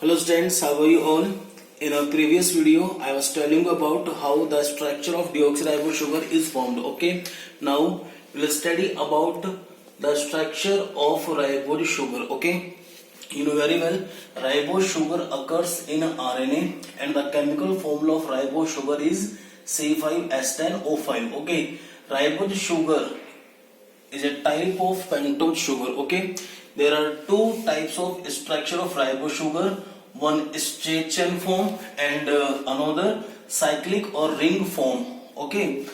Hello students, how are you all? In a previous video, I was telling you about how the structure of deoxyribose sugar is formed. Okay, now we'll study about the structure of ribose sugar. Okay, you know very well, ribose sugar occurs in RNA, and the chemical formula of ribose sugar is C5H10O5. Okay, ribose sugar is a type of pentose sugar. Okay, there are two types of structure of ribose sugar, one straight chain form and another cyclic or ring form. Okay,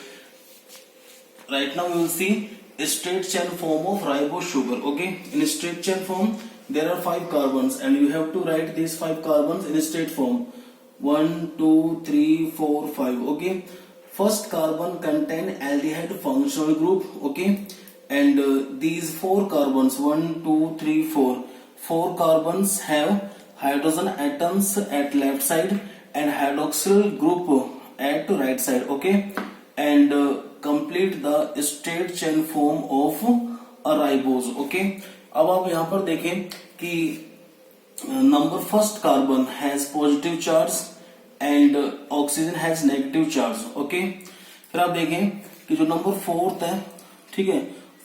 right now we will see a straight chain form of ribose sugar. Okay, in straight chain form there are 5 carbons and you have to write these 5 carbons in a straight form. 1 2 3 4 5. Okay, first carbon contain aldehyde functional group. Okay, and these 4 carbons 1 2 3 4 carbons have hydrogen atoms at left side and hydroxyl group at right side. Okay, and complete the straight chain form of a ribose. Okay, अब आप यहाँ पर देखें कि number first carbon has positive charge and oxygen has negative charge. Okay, फिर आप देखें कि जो नंबर फोर्थ है, ठीक है,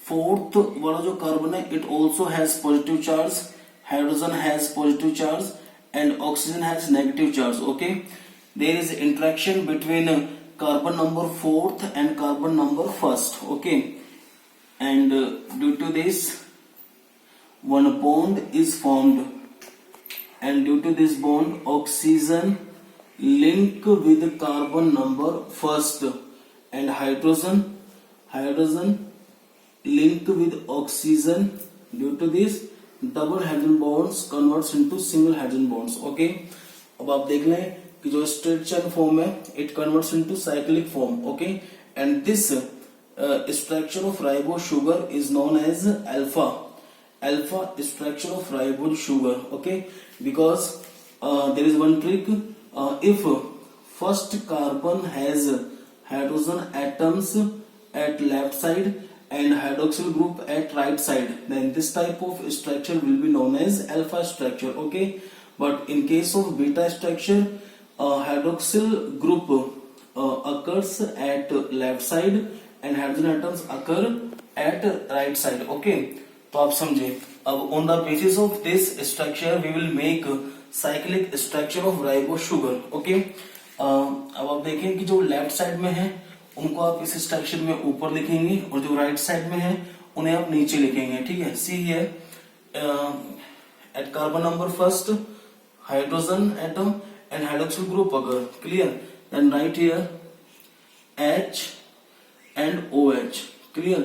फोर्थ वाला जो कार्बन है it also has positive charge, hydrogen has positive charge and oxygen has negative charge. Okay, there is interaction between carbon number fourth and carbon number first. Okay, and due to this one bond is formed, and due to this bond oxygen link with carbon number first and hydrogen link with oxygen. Due to this double hydrogen bonds converts into single hydrogen bonds. Okay, अब आप देख लें कि जो straight chain form है it converts into cyclic form. Okay, and this structure of ribose sugar is known as alpha structure of ribose sugar. Okay, because there is one trick. If first carbon has hydrogen atoms at left side and hydroxyl group at right side, then this type of structure will be known as alpha structure. Okay, but in case of beta structure, hydroxyl group occurs at left side and hydrogen atoms occur at right side. Okay, तो आप समझे. अब on the basis of this structure we will make cyclic structure of ribose sugar. Okay, अब आप देखें कि जो left side में है उनको आप इस स्ट्रक्चर में ऊपर लिखेंगे और जो राइट साइड में है उन्हें आप नीचे लिखेंगे. ठीक है, see here at carbon number first hydrogen atom and hydroxyl group अगर clear, then right here H and OH. Clear?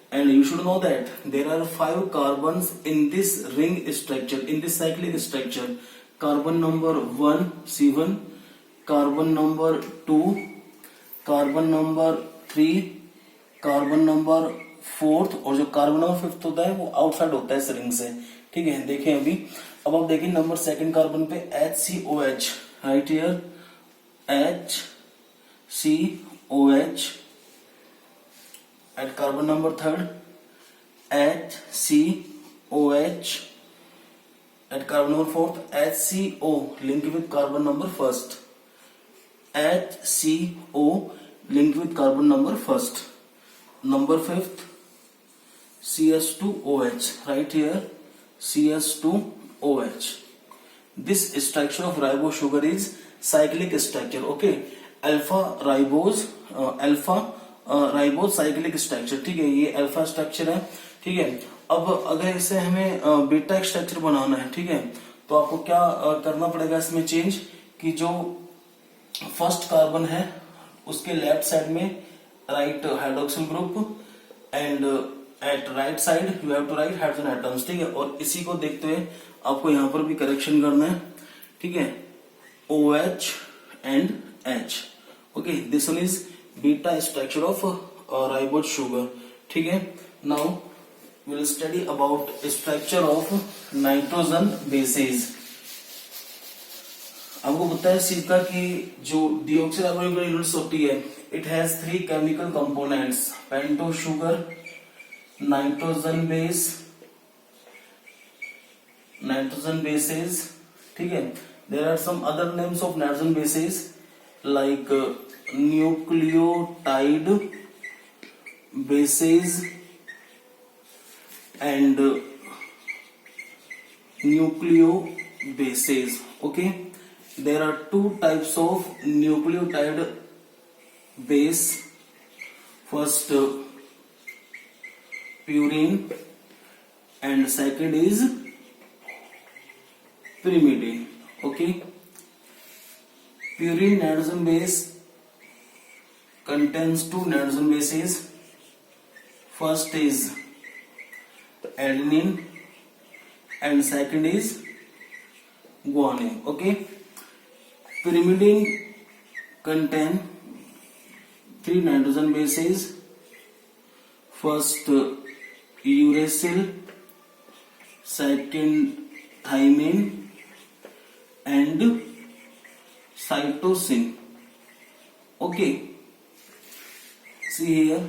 And you should know that there are 5 carbons in this ring structure, in this cyclic structure. Carbon number 1 C1, carbon number 2, carbon number 3, carbon number 4th, और जो carbon number 5th होता है वो outside होता है इस ring से. ठीक है, देखें अभी. अब आप देखिए नंबर सेकंड कार्बन पे HCOH, right here HCOH. At carbon number third HCOH. At carbon number fourth HCO linked with carbon number first. HCO linked with carbon number first. Number fifth CS2OH, right here CS2OH. This structure of ribose sugar is cyclic structure. Okay, alpha ribose ribose cyclic structure. ठीक है, ये alpha structure है. ठीक है, अब अगर इसे हमें बीटा स्ट्रक्चर बनाना है, ठीक है, तो आपको क्या करना पड़ेगा इसमें चेंज, कि जो फर्स्ट कार्बन है उसके लेफ्ट साइड में write hydroxyl group and at right side you have to write hydrogen atoms. ठीक है, और इसी को देखते हुए आपको यहाँ पर भी करेक्शन करना है. ठीक है, OH and H. Okay, this one is beta structure of ribose sugar. ठीक है, now will study about structure of nitrogen bases. आपको पता है सीखा कि जो डीऑक्सीराइबोन्यूक्लिक यूनिट्स होती है it has 3 chemical components, pentose sugar, nitrogen bases, ठीक है. There are some other names of nitrogen bases like nucleotide bases and nucleobases. Okay, there are two types of nucleotide base. First purine and second is pyrimidine. Okay, purine nitrogen base contains two nitrogen bases. First is adenine and second is guanine. Okay, pyrimidine contain three nitrogen bases. First uracil, second thymine and cytosine. Okay, see here,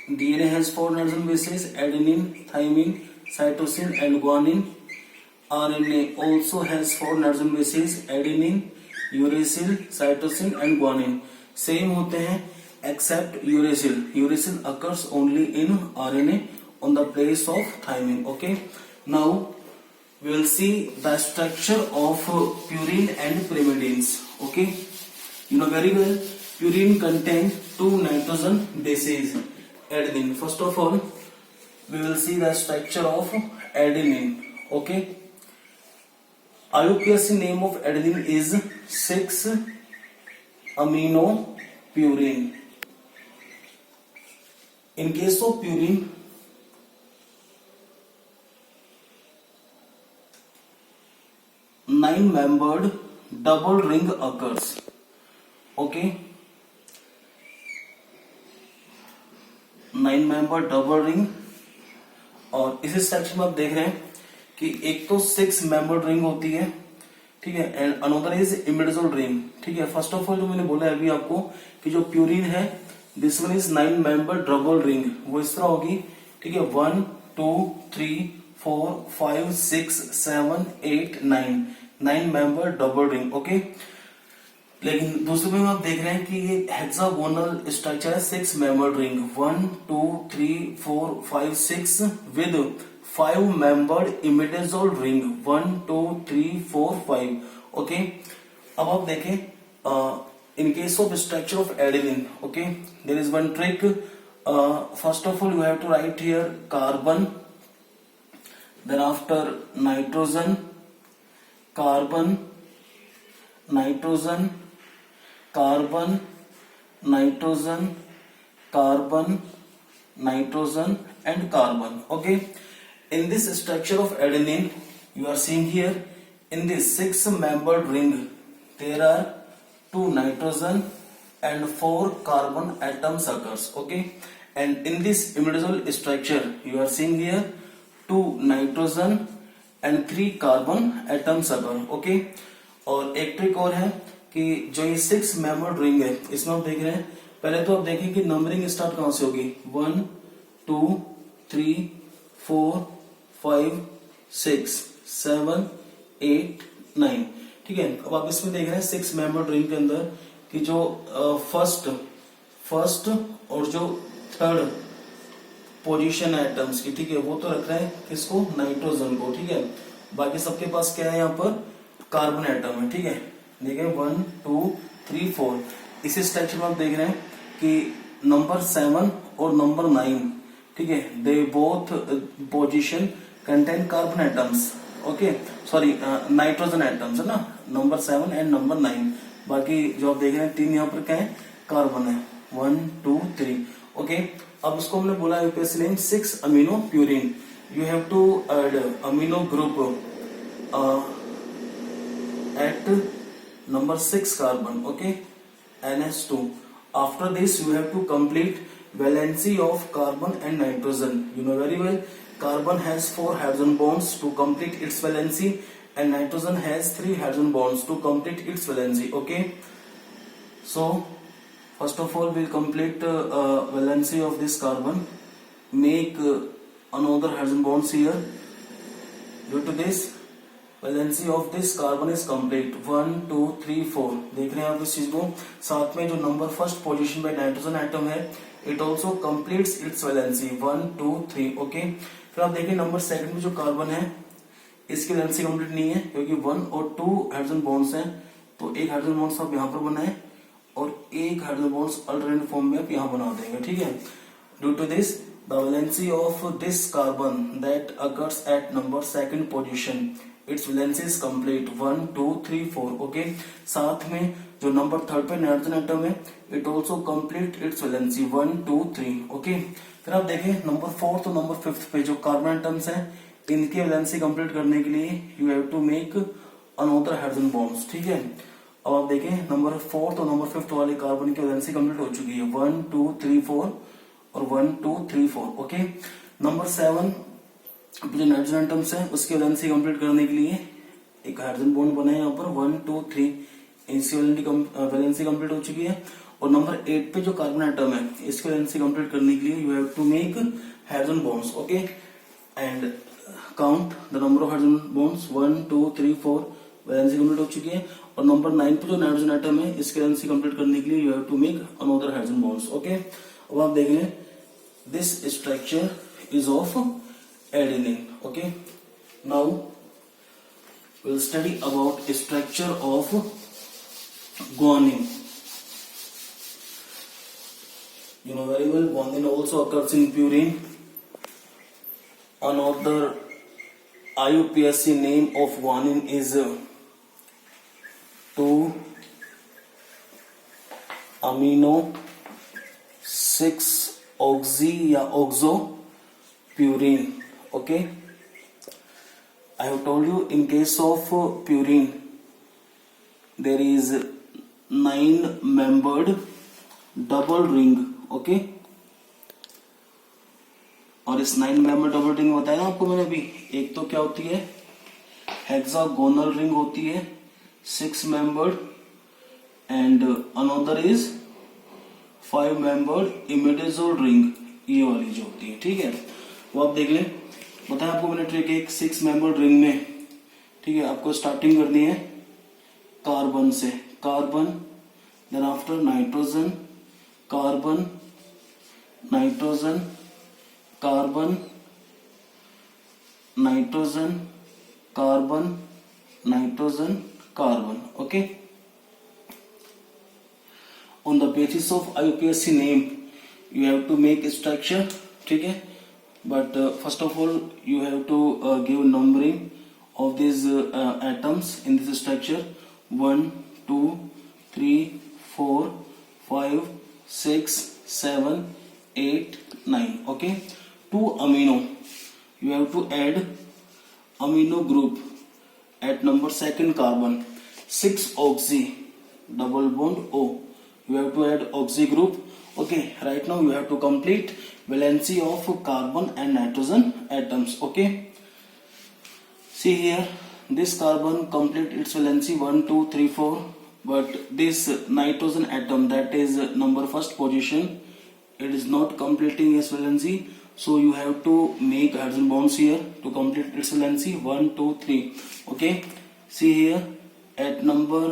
DNA has four nitrogen bases: adenine, thymine, cytosine and guanine. RNA also has four nitrogen bases: adenine, uracil, cytosine and guanine. Same होते हैं except uracil. Uracil occurs only in RNA on the place of thymine. Okay, now we will see the structure of purine and pyrimidines. Okay, you know very well purine contains two nitrogen bases, adenine. First of all, we will see the structure of adenine. Okay, IUPAC name of adenine is 6-aminopurine. In case of purine, nine-membered double ring occurs. Okay, nine-membered double ring. और इस structure में आप देख रहे हैं कि एक तो 6 मेंबर्ड रिंग होती है, ठीक है, and another is imidazole ring. ठीक है, फर्स्ट ऑफ ऑल जो मैंने बोला अभी आपको कि जो प्यूरिन है this one is 9 membered double ring. वो इस तरह होगी. ठीक है, 1 2 3 4 5 6 7 8 9 9 मेंबर डबल रिंग. ओके, लेकिन दूसरे में आप देख रहे हैं कि ये हेक्सागोनल स्ट्रक्चर है 6 membered ring. 1 2 3 4 5 6 with 5 membered imidazole ring. 1 2 3 4 5. Okay, अब आप देखें in case of structure of adenine, okay, there is one trick. First of all, you have to write here carbon, then after nitrogen, carbon, nitrogen, carbon, nitrogen, carbon, nitrogen and carbon. Okay, in this structure of adenine, you are seeing here in this 6-membered ring there are 2 nitrogen and 4 carbon atoms occurs. Okay, and in this imidazole structure you are seeing here 2 nitrogen and 3 carbon atoms occur. Okay, और एक trick और है कि जो ये 6 membered ring है इसमें आप देख रहे हैं, पहले तो आप देखें कि नंबरिंग स्टार्ट कहां से होगी. 1 2 3 4 5 6 7 8 9. ठीक है, अब आप इसमें देख रहे हैं 6 मेंबर्ड रिंग के अंदर कि जो फर्स्ट और जो थर्ड पोजीशन है एटम्स की, ठीक है, वो तो रख रहे हैं किसको, नाइट्रोजन को. ठीक है, बाकी सबके पास क्या है, यहाँ पर कार्बन एटम है. ठीक है, देखिए 1 2 3 4. इसी स्ट्रक्चर में आप देख रहे हैं कि नंबर 7 और नंबर 9, ठीक है, they both position contain carbon atoms. Okay, sorry nitrogen atoms है ना, नंबर 7 एंड नंबर 9. बाकी जो आप देख रहे हैं 3 यहाँ पर क्या है, कार्बन है. 1 2 3. ओके, अब उसको हमने बोला UPSC name 6-aminopurine. You have to add amino group at number 6 carbon. Okay, NH2. After this you have to complete valency of carbon and nitrogen. You know very well carbon has 4 hydrogen bonds to complete its valency and nitrogen has 3 hydrogen bonds to complete its valency. Okay, so first of all we'll complete valency of this carbon, make another hydrogen bonds here. Due to this valency of this carbon is complete 1 2 3 4। देख रहे हैं आप इस चीज को। साथ में जो नंबर फर्स्ट पोजीशन पे नाइट्रोजन एटम है, it also completes it's valency 1 2 3। Okay, फिर आप देखिए नंबर सेकंड में जो कार्बन है, इसकी वैलेंसी कंप्लीट नहीं है क्योंकि 1 और 2 हाइड्रोजन बॉन्ड्स हैं। तो एक हाइड्रोजन बॉन्ड्स आप यहाँ पर बनाए और एक हाइड्रोजन बॉन्ड्स अल्टरनेट फॉर्म में आप यहाँ बना देंगे। ठीक है, due to this the valency of this carbon that occurs at number second position, its valency is complete 1 2 3 4। Okay, साथ में जो नंबर थर्ड पे नाइट्रोजन एटम है, it also complete its valency 1 2 3। Okay, फिर आप देखें नंबर फोर्थ और number fifth पे जो कार्बन एटम्स हैं, इनकी वैलेंसी कंप्लीट करने के लिए you have to make another hydrogen bonds. ठीक है, अब आप देखें नंबर फोर्थ और नंबर फिफ्थ वाले कार्बन की वैलेंसी कंप्लीट हो चुकी है 1 2 3 4 और 1 2 3 4। ओके, नंबर 7 जो नाइट्रोजन एटम्स है, उसकी वैलेंसी कंप्लीट करने के लिए एक हाइड्रोजन बॉन्ड बना है यहाँ पर 1 2 3, इसकी वैलेंसी कंप्लीट हो चुकी है। और नंबर 8 पे जो कार्बन एटम है, इसकी वैलेंसी कंप्लीट करने के लिए you have to make hydrogen bonds. Okay, and count the number of hydrogen bonds 1 2 3 4, valency complete हो चुकी है। और नंबर 9 पे जो नाइट्रोजन एटम है, इसकी वैलेंसी कंप्लीट करने के लिए you have to make another hydrogen bonds. Okay, अब आप देख लें this structure is of adenine. Okay, now we'll study about structure of guanine. You know very well, guanine also occurs in purine. Another IUPAC name of guanine is 2-amino 6-oxy या oxopurine. Okay, I have told you in case of purine there is 9-membered double ring. Okay, और इस 9-membered double ring बताया ना आपको मैंने अभी, एक तो क्या होती है हेक्सागोनल रिंग होती है 6-membered, and another is 5-membered imidazole ring, ये वाली जो होती है। ठीक है, वो आप देख लें। बताया आपको मैंने ट्रिक, एक 6-membered रिंग में, ठीक है, आपको स्टार्टिंग करनी है कार्बन से, carbon then after nitrogen, carbon nitrogen, carbon nitrogen, carbon nitrogen, carbon. Okay, on the basis of IUPAC name you have to make structure. ठीक है, but first of all you have to give numbering of these atoms in this structure 1 2 3 4 5 6 7 8 9. Okay, 2 amino you have to add amino group at number second carbon, 6 oxy double bond O, you have to add oxy group. Okay, right now you have to complete valency of carbon and nitrogen atoms. Okay, see here this carbon complete its valency 1 2 3 4, but this nitrogen atom that is number first position, it is not completing its valency, so you have to make hydrogen bonds here to complete its valency 1 2 3. Okay, see here at number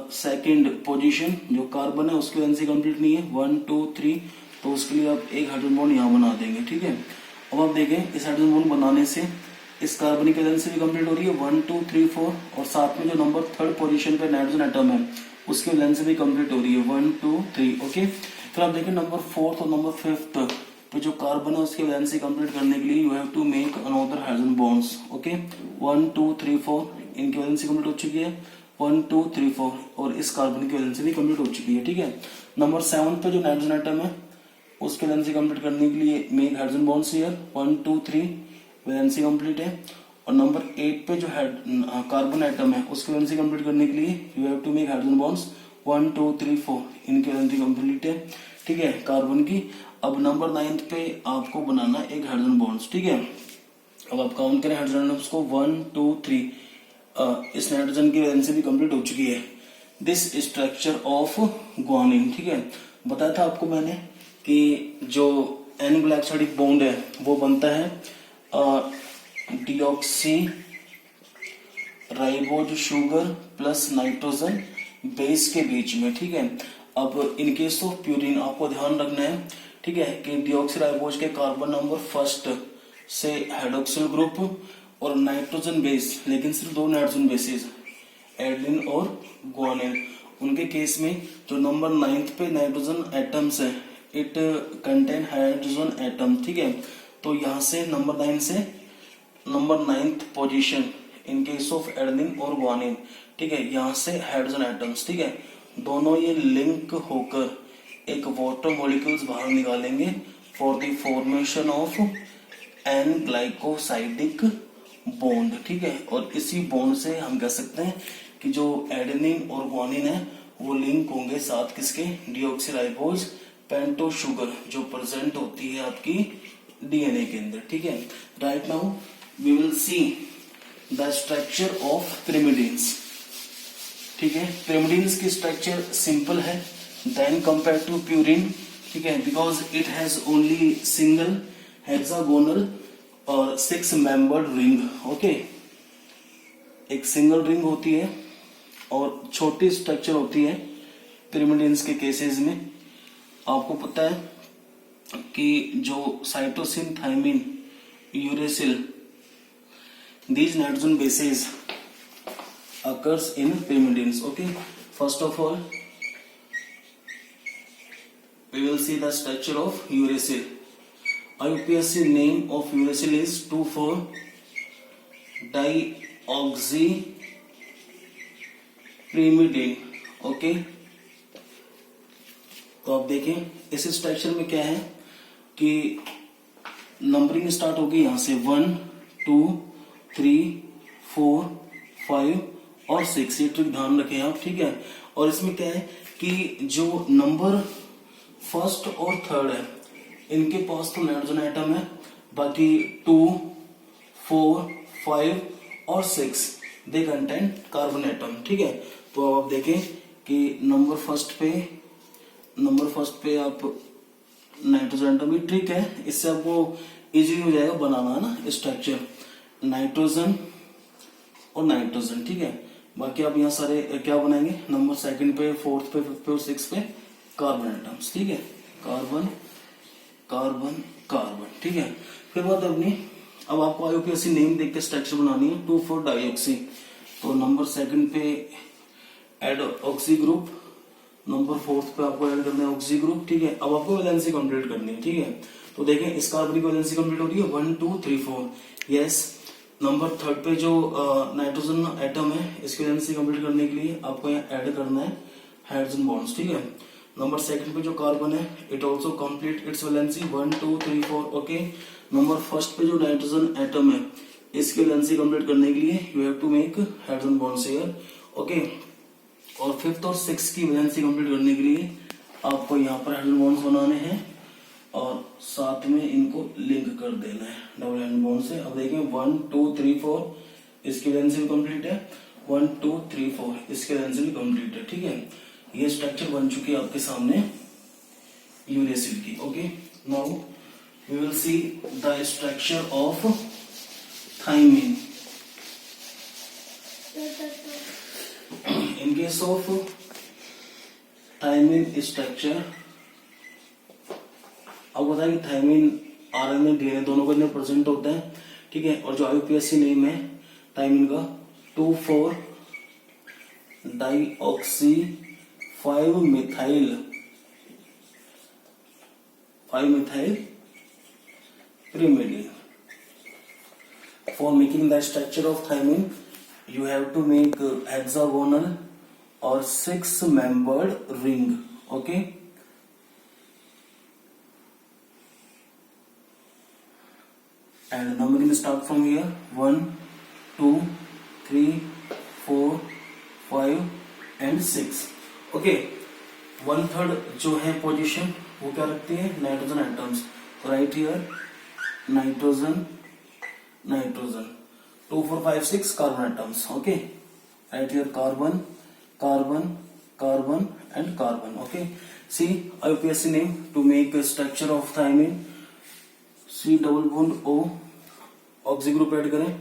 second position जो carbon है उसकी valency complete नहीं है 1 2 3, तो उसके लिए आप एक हाइड्रोजन बॉन्ड यहाँ बना देंगे। ठीक है, अब आप देखें इस हाइड्रोजन बॉन्ड बनाने से इस कार्बन की वैलेंसी भी कंप्लीट हो रही है 1 2 3 4, और साथ में जो नंबर थर्ड पोजीशन पे नाइट्रोजन एटम है उसकी वैलेंसी भी कंप्लीट हो रही है 1 2 3। ओके, फिर आप देखें नंबर फोर्थ और नंबर फिफ्थ पे जो कार्बन है उसकी वैलेंसी कंप्लीट करने के लिए you have to make another hydrogen bonds. Okay, 1 2 3 4, इनकी वैलेंसी कंप्लीट हो चुकी है 1 2 3 4, और इस कार्बन की वैलेंसी भी कंप्लीट हो चुकी है। ठीक है, नंबर 7 पे जो नाइट्रोजन एटम है उसकी वैलेंसी कंप्लीट करने के लिए make hydrogen bonds here 1 2 3, valency complete है। और नंबर 8 पे जो कार्बन एटम है उसकी वैलेंसी कंप्लीट करने के लिए you have to make hydrogen bonds 1 2 3 4, इनकी वैलेंसी कंप्लीट है। ठीक है, कार्बन की। अब नंबर 9 पे आपको बनाना एक हाइड्रोजन बॉन्ड्स। ठीक है, अब आप काउंट करें हाइड्रोजन एटम्स को 1 2 3, इस नाइट्रोजन की वैलेंसी भी कंप्लीट हो चुकी है। This structure of guanine. ठीक है, बताया था आपको मैंने कि जो एन ग्लाइकोसाइडिक बॉन्ड है वो बनता है deoxy ribose sugar plus nitrogen base के बीच में, ठीक है। अब इन केस ऑफ प्यूरिन आपको ध्यान रखना है, ठीक है, कि डीऑक्सीराइबोज के कार्बन नंबर फर्स्ट से हाइड्रोक्सिल ग्रुप और नाइट्रोजन बेस, लेकिन सिर्फ दो नाइट्रोजन बेसिस, एडेनिन और ग्वानिन, उनके केस में जो नंबर 9 पे नाइट्रोजन एटम्स है, इट कंटेन हाइड्रोजन एटम, ठीक है। तो यहाँ से नंबर 9 से number 9th position in case of adenine और ग्वानिन, ठीक है, यहाँ से हाइड्रोजन एटम्स, ठीक है, दोनों ये लिंक होकर एक वाटर मॉलिक्यूल्स बाहर निकालेंगे for the formation of an glycosidic bond, ठीक है। और इसी बॉन्ड से हम कह सकते हैं कि जो एडेनिन और ग्वानिन है वो लिंक होंगे साथ किसके, डीऑक्सीराइबोज पेंटो शुगर जो प्रेजेंट होती है आपकी डीएनए के अंदर, ठीक है। Right now we will see the structure of pyrimidines, ठीक है। पिरिमिडिन्स की स्ट्रक्चर सिंपल है देन कंपेयर टू प्यूरिन, ठीक है, because it has only single hexagonal और 6 मेंबर्ड रिंग, ओके। एक सिंगल रिंग होती है और छोटी स्ट्रक्चर होती है पिरिमिडिन्स के केसेस में। आपको पता है कि जो cytosine, thymine, uracil, these nitrogen bases occurs in pyrimidines, okay. First of all we will see the structure of uracil. IUPAC name of uracil is 2,4-dioxypyrimidine, okay. तो आप देखें इस स्ट्रक्चर में क्या है कि नंबरिंग स्टार्ट होगी यहां से 1, 2, 3, 4, 5 और 6, ये ट्रिक ध्यान रखें आप, ठीक है। और इसमें क्या है कि जो नंबर फर्स्ट और थर्ड है इनके पास तो नाइट्रोजन एटम है, बाकी 2, 4, 5 और 6 दे कंटेन कार्बन एटम, ठीक है। तो अब आप देखें कि नंबर फर्स्ट पे आप नाइट्रोजन एटम, भी ट्रिक है, इससे आपको इजीली हो जाएगा बनाना, है ना, स्ट्रक्चर नाइट्रोजन और नाइट्रोजन, ठीक है। बाकी आप यहाँ सारे क्या बनाएंगे, नंबर सेकंड पे, फोर्थ पे, फिफ्थ पे और सिक्स पे कार्बन एटम्स, ठीक है, कार्बन कार्बन कार्बन, ठीक है। फिर बात अपनी, अब आपको आईयूपीएसी नेम देख के स्ट्रक्चर बनानी है 2,4-डाइऑक्सी। तो नंबर सेकंड पे add oxy group, number fourth पे आपको ऐड करना है ऑक्सी ग्रुप, ठीक है। अब आपको वैलेंसी कंप्लीट करनी है, ठीक है। तो देखें इस कार्बन की वैलेंसी कंप्लीट हो रही है 1, 2, 3, 4, यस। नंबर थर्ड पे जो नाइट्रोजन एटम है इसकी वैलेंसी कंप्लीट करने के लिए आपको यहाँ ऐड करना है हाइड्रोजन बॉन्ड्स, ठीक है। नंबर सेकंड पे जो कार्बन है it also complete its valency 1, 2, 3, 4, okay. Number first पे जो नाइट्रोजन एटम है इसकी वैलेंसी कंप्लीट करने के लिए you have to make hydrogen bonds here, okay. और फिफ्थ और सिक्स की वैलेंसी कंप्लीट करने के लिए आपको यहाँ पर हाइड्रोजन बॉन्ड्स बनाने हैं और साथ में इनको लिंक कर देना है डबल एंड बॉन्ड से। अब देखें 1, 2, 3, 4 इसकी वैलेंसी भी कंप्लीट है, 1, 2, 3, 4 इसकी वैलेंसी भी कंप्लीट है, ठीक है। ये स्ट्रक्चर बन चुकी है आपके सामने यूरेसिल की, okay. Now we will see the structure of thymine. In case of thymine structure, अब बताएं कि थायमिन आरएनए डीएनए दोनों के अंदर प्रेजेंट होता है, ठीक है। और जो आईयूपीएसी नेम है थायमिन का 2,4-डाइऑक्सी 5-मिथाइल pyrimidine. For making the structure of thymine you have to make hexagonal or 6-membered ring, okay. And numbering start from here 1, 2, 3, 4, 5 and 6, okay. 1/3 जो है पोजीशन वो क्या रखती है, नाइट्रोजन एटम्स। तो right here nitrogen 2, 4, 5, 6 carbon atoms, okay. Right here carbon carbon carbon and carbon, okay. See IUPAC name to make structure of thymine, C double bond O, oxy group add करें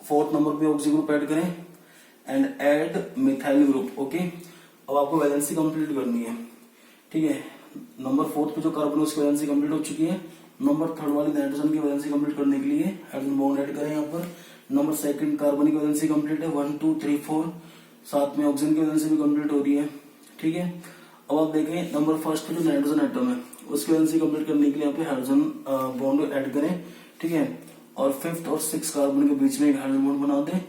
fourth number पे oxy group add करें and add methyl group. Okay, अब आपको valency complete करनी है। ठीक है, number fourth पे जो कार्बन उसकी वैलेंसी कंप्लीट हो चुकी है। नंबर थर्ड वाली नाइट्रोजन की वैलेंसी कंप्लीट करने के लिए हाइड्रोजन बॉन्ड ऐड करें यहाँ पर। नंबर सेकंड कार्बन की वैलेंसी कंप्लीट है 1 2 3 4, साथ में ऑक्सीजन की वैलेंसी भी कंप्लीट हो रही है। ठीक है, अब आप देखें नंबर फर्स्ट पे जो नाइट्रोजन एटम है उसकी वैलेंसी कंप्लीट करने के लिए यहाँ पे हाइड्रोजन बॉन्ड ऐड करें। ठीक है, और फिफ्थ और सिक्स कार्बन के बीच में एक हाइड्रोजन बॉन्ड बना दें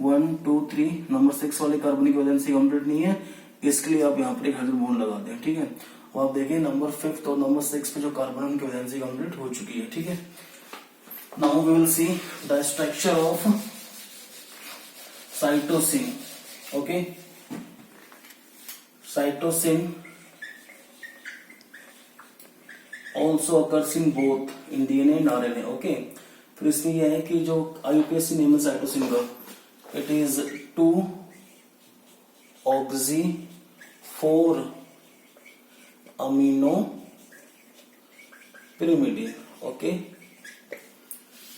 1 2 3। नंबर 6 वाले कार्बन की वैलेंसी कंप्लीट नहीं है, इसके लिए आप यहाँ पर एक हाइड्रोजन बॉन्ड लगा दें। ठीक है, अब आप देखिए नंबर फिफ्थ और नंबर 6 पे जो कार्बन उनकी वैलेंसी कंप्लीट हो चुकी है। ठीक है, now we will see the structure of cytosine. Okay, cytosine also occurs in both in DNA and RNA. Okay, फिर इसमें यह है कि जो आईयूपीएसी नेम है साइटोसिन का, it is 2 oxy 4 amino pyrimidine. Okay,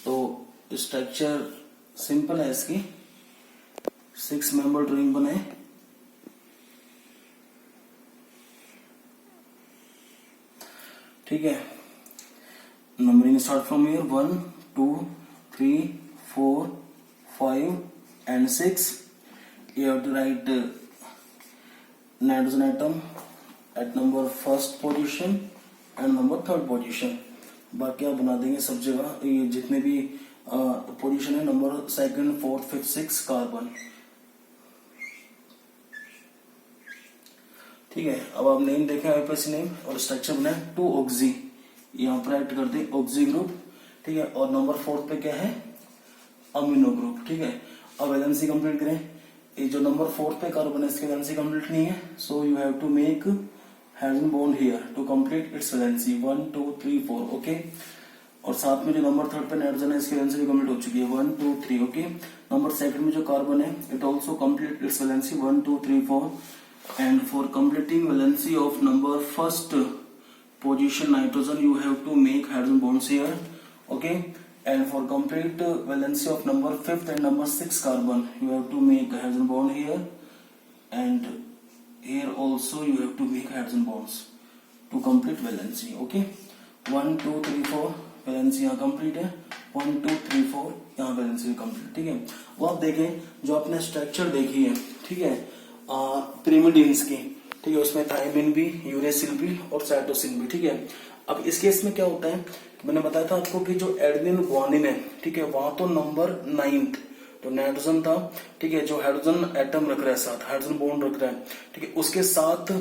तो स्ट्रक्चर सिंपल है इसकी, 6 मेंबर रिंग बने। ठीक है, numbering start from here 1 2 3 4 5 and 6. You have to write nitrogen atom at number first position and number third position. बाकी आप बना देंगे सब जगह ये जितने भी पोजीशन है, number second fourth fifth six carbon. ठीक है, अब आप नेम देखें आईयूपीएसी नेम और स्ट्रक्चर बनाए 2 ऑक्सी, यहाँ पर ऐड कर दे ऑक्सी ग्रुप। ठीक है, और नंबर फोर्थ पे क्या है अमीनो ग्रुप। ठीक है, अब वैलेंसी कंप्लीट करें। ये जो नंबर फोर्थ पे कार्बन है इसकी वैलेंसी कंप्लीट नहीं है, so you have to make hydrogen bond here to complete its valency 1 2 3 4। Okay, और साथ में जो नंबर थर्ड पे नाइट्रोजन है इसकी वैलेंसी भी कंप्लीट हो चुकी है 1 2 3। ओके, नंबर सेकंड में जो कार्बन है it also complete its valency 1 2 3 4। And for completing valency of number first position nitrogen you have to make hydrogen bonds here. Okay, and for complete valency of number 5th and number 6 carbon you have to make hydrogen bond here, and here also you have to make hydrogen bonds to complete valency. Okay, 1 2 3 4 valency यहाँ complete है, 1 2 3 4 यहाँ valency complete। ठीक है, वो आप देखें जो आपने स्ट्रक्चर देखी है, ठीक है, पिरिमिडीन्स की, ठीक है, उसमें थायमिन भी, यूरेसिल भी और साइटोसिन भी। ठीक है, अब इस केस में क्या होता है, मैंने बताया था आपको कि जो एडेनिन ग्वानिन है, ठीक है, वहां तो नंबर 9 तो नाइट्रोजन था। ठीक है, जो हाइड्रोजन एटम रख रहा है साथ, हाइड्रोजन बॉन्ड रख रहा है, ठीक है, उसके साथ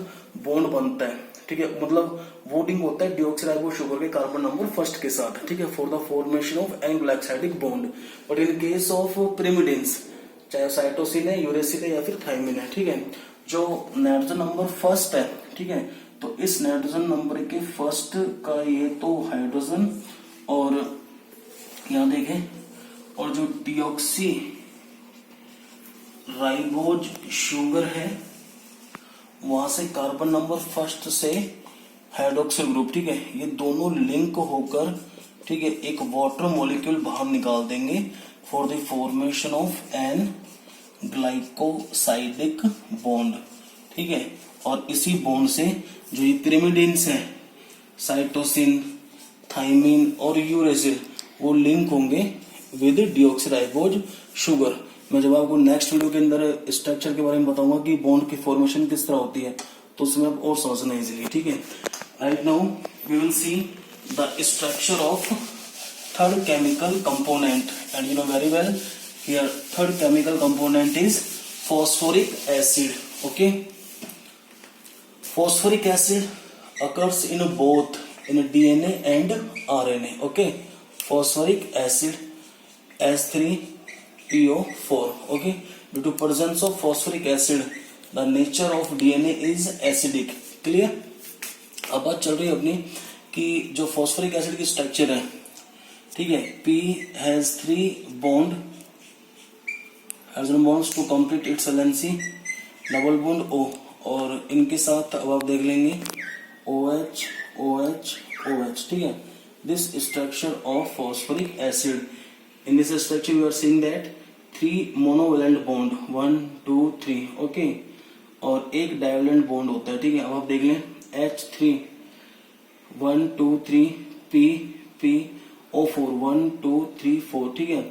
बॉन्ड बनता है। ठीक है, मतलब वोटिंग होता है डिऑक्सीराइबो शुगर के कार्बन नंबर फर्स्ट के साथ। ठीक है, for the formation of an glycosidic bond. But in case of pyrimidines, चाहे साइटोसिन है, यूरेसिल है या फिर थायमिन है, ठीक है, जो नाइट्रोजन नंबर फर्स्ट है, ठीक है, तो इस नाइट्रोजन नंबर के फर्स्ट का ये तो हाइड्रोजन, और यहां देखें, और जो डिऑक्सी राइबोज शुगर है वहां से कार्बन नंबर फर्स्ट से हाइड्रोक्सिल ग्रुप, ठीक है, ये दोनों लिंक होकर, ठीक है, एक वाटर मॉलिक्यूल बाहर निकाल देंगे for the formation of an glycosidic bond. ठीक है, और इसी बॉन्ड से जो ये पिरिमिडिन्स हैं, साइटोसिन, थायमिन और यूरेसिल, वो लिंक होंगे विद डिऑक्सीराइबोज शुगर। मैं जब आपको नेक्स्ट वीडियो के अंदर स्ट्रक्चर के बारे में बताऊंगा कि बॉन्ड की फॉर्मेशन किस तरह होती है, तो उसमें आप और समझना इजीली। ठीक है, right now we will see the structure of third chemical component, and you know very well here third chemical component is phosphoric acid. Okay, phosphoric acid occurs in both in DNA and RNA. Okay, phosphoric acid H3PO4. Okay, due to presence of phosphoric acid the nature of DNA is acidic. Clear? अब बात चल रही है अपनी कि जो phosphoric acid की structure है, ठीक है, P has 3 bond hydrogen bonds to complete its valency, double bond O, और इनके साथ अब आप देख लेंगे OH OH OH। ठीक है, this structure of phosphoric acid, in this structure you are seeing that 3 monovalent bond 1 2 3 okay, और एक डाइवेलेंट बॉन्ड होता है, ठीक है। अब आप देख लें H3 1 2 3 PPO4 1 2 3 4, ठीक है।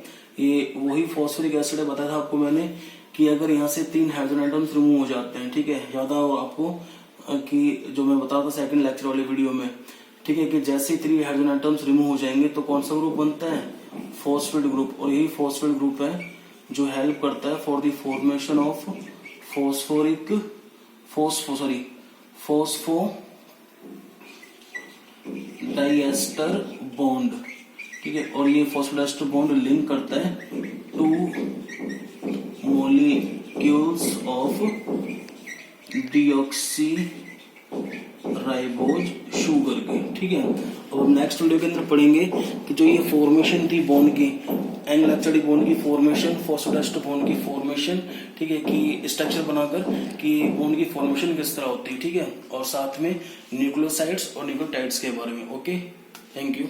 ये वही फॉस्फोरिक एसिड है, बताया था आपको मैंने कि अगर यहाँ से 3 हाइड्रोजन आइटम्स रिमूव हो जाते हैं, ठीक है, याद हो आपको कि जो मैं बता था सेकंड लेक्चर वाले वीडियो में, ठीक है, कि जैसे ही 3 हाइड्रोजन आइटम्स रिमूव हो जाएंगे तो कौन सा ग्रुप बनता है, फॉस्फेट ग्रुप, और यही फॉस्फेट ग्रुप है जो हेल्प करता है for the formation of phospho diester bond, ठीक है, और ये फॉस्फोडाइएस्टर बॉन्ड लिंक करता है 2 molecules of deoxy ribose sugar के, ठीक है। अब हम नेक्स्ट वीडियो के अंदर पढ़ेंगे कि जो ये फॉर्मेशन थी बॉन्ड की, एंग्लोक्साइडिक बॉन्ड की फॉर्मेशन, फॉस्फोडाइएस्टर बॉन्ड की फॉर्मेशन, ठीक है, कि स्ट्रक्चर बनाकर कि बॉन्ड की फॉर्मेशन किस तरह होती है, ठीक है, और साथ में न्यूक्लियोसाइड्स और न्यूक्लियोटाइड्स के बारे में। Okay, thank you.